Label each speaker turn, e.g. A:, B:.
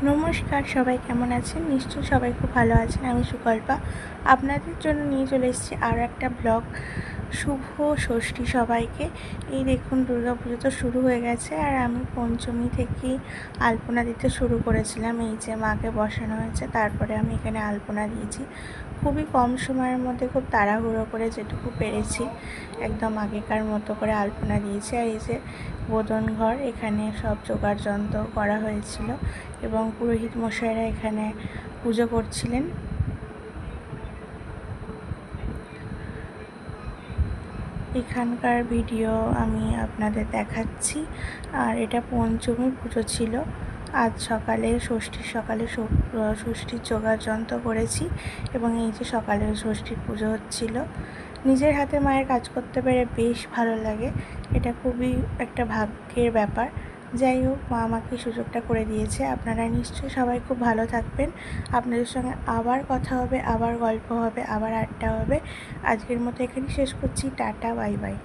A: নমস্কার, সবাই কেমন আছেন? নিশ্চয়ই সবাই খুব ভালো আছেন। আমি সুকল্পা আপনাদের জন্য নিয়ে চলে এসেছি আরও একটা ব্লগ। শুভ ষষ্ঠী সবাইকে। এই দেখুন, দুর্গাপুজো তো শুরু হয়ে গেছে আর আমি পঞ্চমী থেকেই আলপনা দিতে শুরু করেছিলাম। এই যে মাকে বসানো হয়েছে, তারপরে আমি এখানে আলপনা দিয়েছি। খুবই কম সময়ের মধ্যে খুব তাড়াহুড়ো করে যেটুকু পেরেছি একদম আগেকার মতো করে আলপনা দিয়েছি। আর এই যে বোদন ঘর, এখানে সব জোগাড় যন্ত্র করা হয়েছিল এবং পুরোহিত মশাইরা এখানে পুজো করছিলেন। এখানকার ভিডিও আমি আপনাদের দেখাচ্ছি। আর এটা পঞ্চমী পুজো ছিল। আজ সকালে ষষ্ঠীর সকালে ষষ্ঠীর জোগাড় যন্ত্র করেছি এবং এই যে সকালে ষষ্ঠীর পুজো হচ্ছিল। নিজের হাতে মায়ের কাজ করতে পেরে বেশ ভালো লাগে। এটা খুবই একটা ভাগ্যের ব্যাপার। যাই হোক, মা আমাকে সুযোগটা করে দিয়েছে। আপনারা নিশ্চয়ই সবাই খুব ভালো থাকবেন। আপনাদের সঙ্গে আবার কথা হবে, আবার গল্প হবে, আবার আড্ডা হবে। আজকের মতো এখানেই শেষ করছি। Tata, bye bye.